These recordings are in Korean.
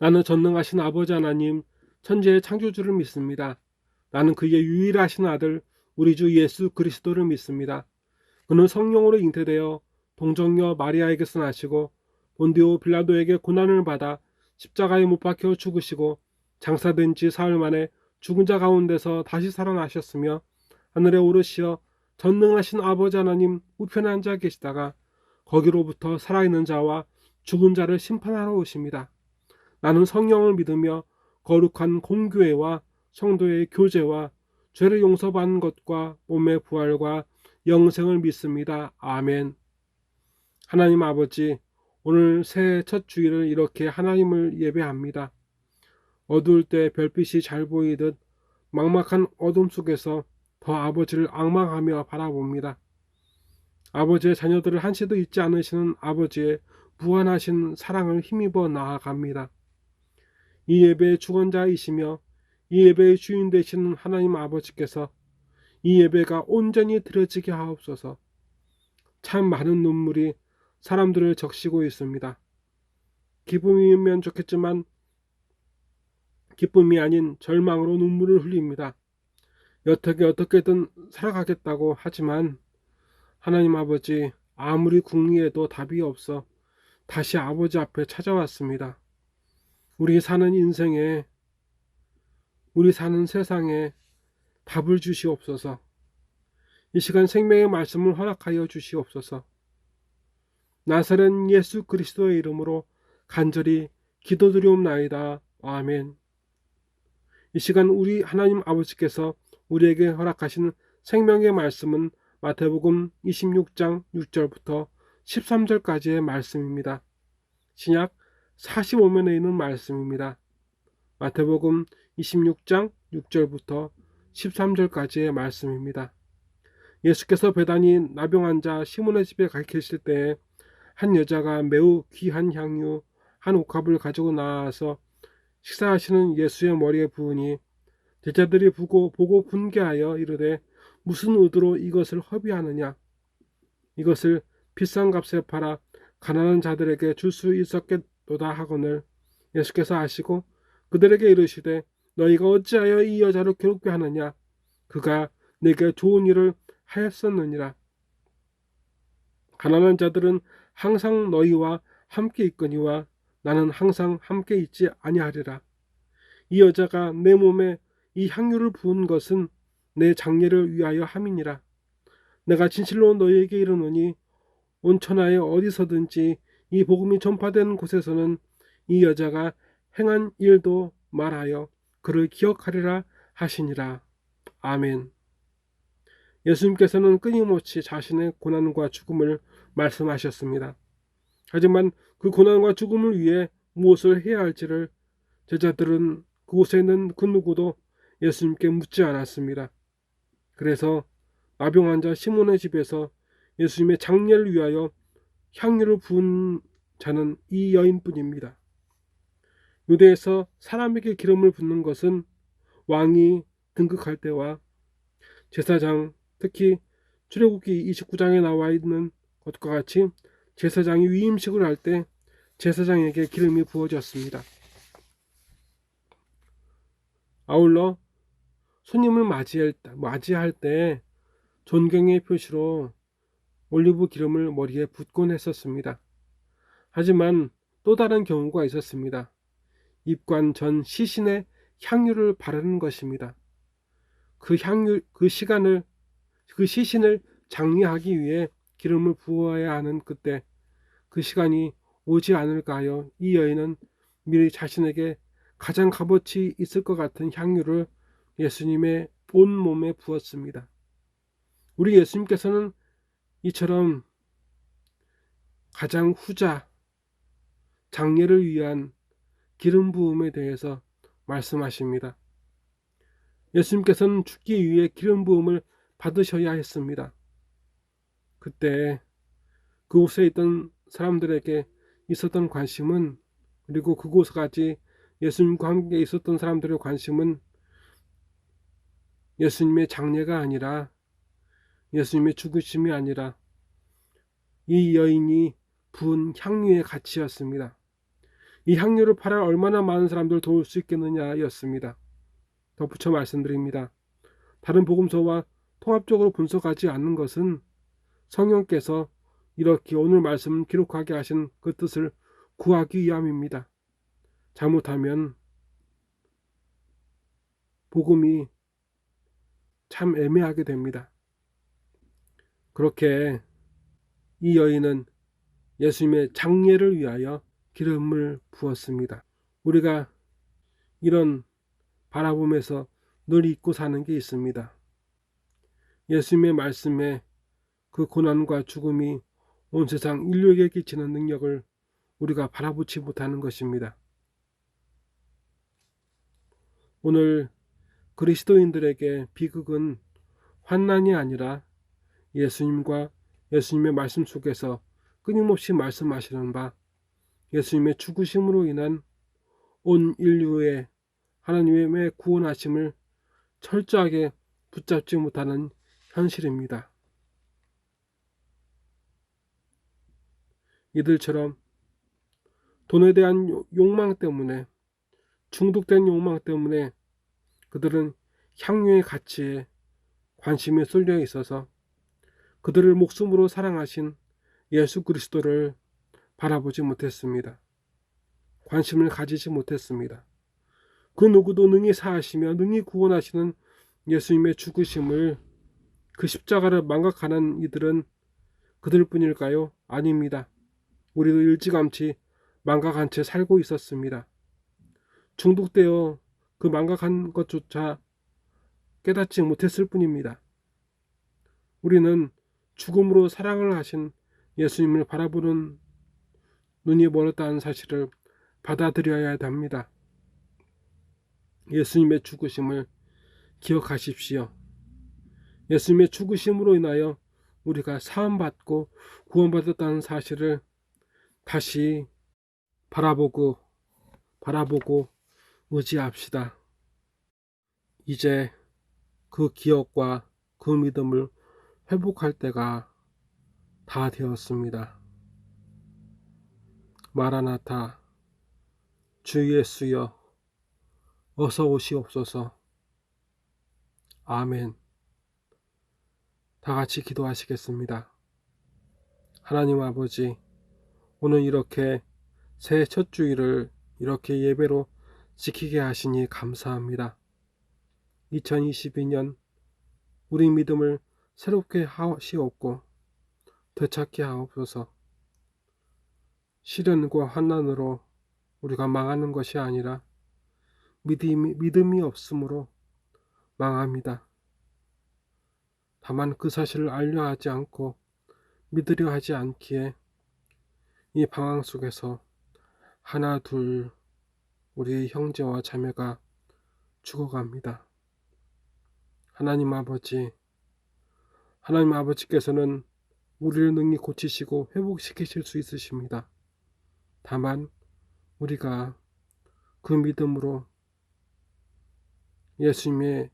나는 전능하신 아버지 하나님, 천지의 창조주를 믿습니다. 나는 그의 유일하신 아들, 우리 주 예수 그리스도를 믿습니다. 그는 성령으로 잉태되어 동정녀 마리아에게서 나시고 본디오 빌라도에게 고난을 받아 십자가에 못 박혀 죽으시고 장사된 지 사흘 만에 죽은 자 가운데서 다시 살아나셨으며 하늘에 오르시어 전능하신 아버지 하나님 우편에 앉아 계시다가 거기로부터 살아있는 자와 죽은 자를 심판하러 오십니다. 나는 성령을 믿으며 거룩한 공교회와 성도의 교제와 죄를 용서받는 것과 몸의 부활과 영생을 믿습니다. 아멘. 하나님 아버지, 오늘 새해 첫 주일을 이렇게 하나님을 예배합니다. 어두울 때 별빛이 잘 보이듯 막막한 어둠 속에서 더 아버지를 앙망하며 바라봅니다. 아버지의 자녀들을 한시도 잊지 않으시는 아버지의 무한하신 사랑을 힘입어 나아갑니다. 이 예배의 주관자이시며 이 예배의 주인 되시는 하나님 아버지께서 이 예배가 온전히 드려지게 하옵소서. 참 많은 눈물이 사람들을 적시고 있습니다. 기쁨이면 좋겠지만 기쁨이 아닌 절망으로 눈물을 흘립니다. 여태게 어떻게든 살아가겠다고 하지만 하나님 아버지, 아무리 궁리해도 답이 없어 다시 아버지 앞에 찾아왔습니다. 우리 사는 인생에, 우리 사는 세상에 답을 주시옵소서. 이 시간 생명의 말씀을 허락하여 주시옵소서. 나사렛 예수 그리스도의 이름으로 간절히 기도드리옵나이다. 아멘. 이 시간 우리 하나님 아버지께서 우리에게 허락하신 생명의 말씀은 마태복음 26장 6절부터 13절까지의 말씀입니다. 신약 45면에 있는 말씀입니다. 마태복음 26장 6절부터 13절까지의 말씀입니다. 예수께서 배단이 나병 환자 시몬의 집에 가 계실 때에 한 여자가 매우 귀한 향유 한 옥합을 가지고 나와서 식사하시는 예수의 머리에 부으니 제자들이 보고 분개하여 이르되 무슨 의도로 이것을 허비하느냐, 이것을 비싼 값에 팔아 가난한 자들에게 줄 수 있었겠도다 하거늘 예수께서 아시고 그들에게 이르시되 너희가 어찌하여 이 여자를 괴롭게 하느냐, 그가 내게 좋은 일을 하였었느니라. 가난한 자들은 항상 너희와 함께 있거니와 나는 항상 함께 있지 아니하리라. 이 여자가 내 몸에 이 향유를 부은 것은 내 장례를 위하여 함이니라. 내가 진실로 너희에게 이르노니 온 천하에 어디서든지 이 복음이 전파되는 곳에서는 이 여자가 행한 일도 말하여 그를 기억하리라 하시니라. 아멘. 예수님께서는 끊임없이 자신의 고난과 죽음을 말씀하셨습니다. 하지만 그 고난과 죽음을 위해 무엇을 해야 할지를 제자들은 그곳에 있는 그 누구도 예수님께 묻지 않았습니다. 그래서 나병 환자 시몬의 집에서 예수님의 장례를 위하여 향유를 부은 자는 이 여인뿐입니다. 유대에서 사람에게 기름을 붓는 것은 왕이 등극할 때와 제사장, 특히 출애굽기 29장에 나와 있는 것과 같이 제사장이 위임식을 할 때 제사장에게 기름이 부어졌습니다. 아울러 손님을 맞이할 때 존경의 표시로 올리브 기름을 머리에 붓곤 했었습니다. 하지만 또 다른 경우가 있었습니다. 입관 전 시신에 향유를 바르는 것입니다. 그 시신을 장례하기 위해 기름을 부어야 하는 그때 그 시간이 오지 않을까 하여 이 여인은 미리 자신에게 가장 값어치 있을 것 같은 향유를 예수님의 온 몸에 부었습니다. 우리 예수님께서는 이처럼 가장 후자 장례를 위한 기름 부음에 대해서 말씀하십니다. 예수님께서는 죽기 위해 기름 부음을 받으셔야 했습니다. 그때 그곳에 있던 사람들에게 있었던 관심은, 그리고 그곳까지 예수님과 함께 있었던 사람들의 관심은 예수님의 장례가 아니라, 예수님의 죽으심이 아니라 이 여인이 부은 향유의 가치였습니다. 이 향료를 팔아 얼마나 많은 사람들을 도울 수 있겠느냐였습니다. 덧붙여 말씀드립니다. 다른 복음서와 통합적으로 분석하지 않는 것은 성령께서 이렇게 오늘 말씀을 기록하게 하신 그 뜻을 구하기 위함입니다. 잘못하면 복음이 참 애매하게 됩니다. 그렇게 이 여인은 예수님의 장례를 위하여 기름을 부었습니다. 우리가 이런 바라봄에서 늘 잊고 사는 게 있습니다. 예수님의 말씀에 그 고난과 죽음이 온 세상 인류에게 끼치는 능력을 우리가 바라보지 못하는 것입니다. 오늘 그리스도인들에게 비극은 환난이 아니라 예수님과 예수님의 말씀 속에서 끊임없이 말씀하시는 바 예수님의 죽으심으로 인한 온 인류의 하나님의 구원하심을 철저하게 붙잡지 못하는 현실입니다. 이들처럼 돈에 대한 욕망 때문에, 중독된 욕망 때문에 그들은 향유의 가치에 관심이 쏠려 있어서 그들을 목숨으로 사랑하신 예수 그리스도를 바라보지 못했습니다. 관심을 가지지 못했습니다. 그 누구도 능히 사하시며 능히 구원하시는 예수님의 죽으심을, 그 십자가를 망각하는 이들은 그들뿐일까요? 아닙니다. 우리도 일찌감치 망각한 채 살고 있었습니다. 중독되어 그 망각한 것조차 깨닫지 못했을 뿐입니다. 우리는 죽음으로 사랑을 하신 예수님을 바라보는 눈이 멀었다는 사실을 받아들여야 합니다. 예수님의 죽으심을 기억하십시오. 예수님의 죽으심으로 인하여 우리가 사함받고 구원받았다는 사실을 다시 바라보고 의지합시다. 이제 그 기억과 그 믿음을 회복할 때가 다 되었습니다. 마라나타, 주 예수여 어서 오시옵소서. 아멘. 다 같이 기도하시겠습니다. 하나님 아버지, 오늘 이렇게 새해 첫 주일을 이렇게 예배로 지키게 하시니 감사합니다. 2022년 우리 믿음을 새롭게 하시옵고 되찾게 하옵소서. 시련과 환난으로 우리가 망하는 것이 아니라 믿음이 없으므로 망합니다. 다만 그 사실을 알려 하지 않고 믿으려 하지 않기에 이 방황 속에서 하나 둘 우리의 형제와 자매가 죽어갑니다. 하나님 아버지께서는 우리를 능히 고치시고 회복시키실 수 있으십니다. 다만 우리가 그 믿음으로 예수님의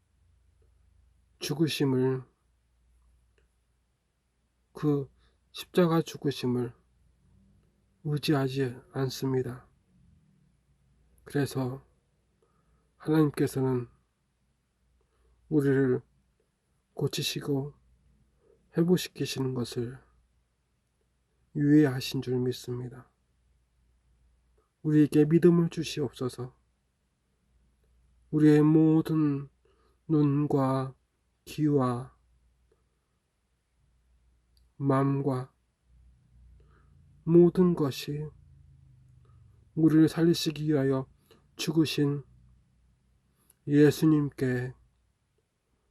죽으심을, 그 십자가 죽으심을 의지하지 않습니다. 그래서 하나님께서는 우리를 고치시고 회복시키시는 것을 유예하신 줄 믿습니다. 우리에게 믿음을 주시옵소서. 우리의 모든 눈과 귀와 마음과 모든 것이 우리를 살리시기 위하여 죽으신 예수님께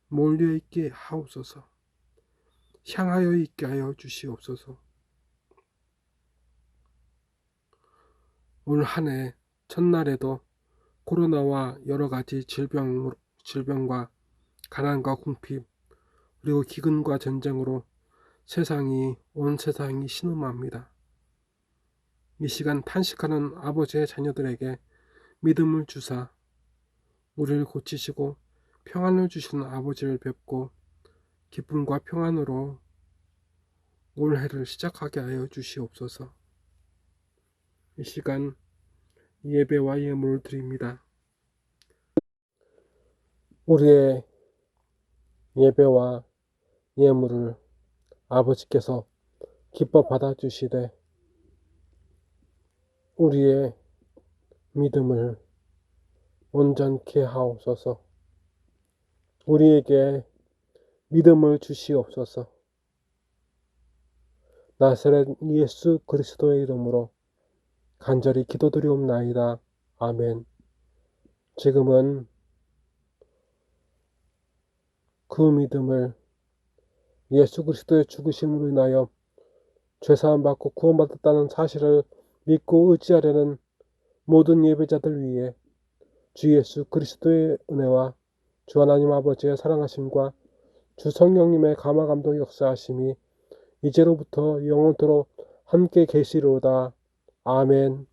몰려 있게 하옵소서. 향하여 있게 하여 주시옵소서. 올 한 해 첫날에도 코로나와 여러 가지 질병과 가난과 궁핍, 그리고 기근과 전쟁으로 온 세상이 신음합니다. 이 시간 탄식하는 아버지의 자녀들에게 믿음을 주사 우리를 고치시고 평안을 주시는 아버지를 뵙고 기쁨과 평안으로 올해를 시작하게 하여 주시옵소서. 이 시간 예배와 예물을 드립니다. 우리의 예배와 예물을 아버지께서 기뻐 받아주시되 우리의 믿음을 온전케 하옵소서. 우리에게 믿음을 주시옵소서. 나사렛 예수 그리스도의 이름으로 간절히 기도드리옵나이다. 아멘. 지금은 그 믿음을 예수 그리스도의 죽으심으로 인하여 죄사함 받고 구원받았다는 사실을 믿고 의지하려는 모든 예배자들 위해 주 예수 그리스도의 은혜와 주 하나님 아버지의 사랑하심과 주 성령님의 감화 감동 역사하심이 이제로부터 영원토록 함께 계시로다. 아멘.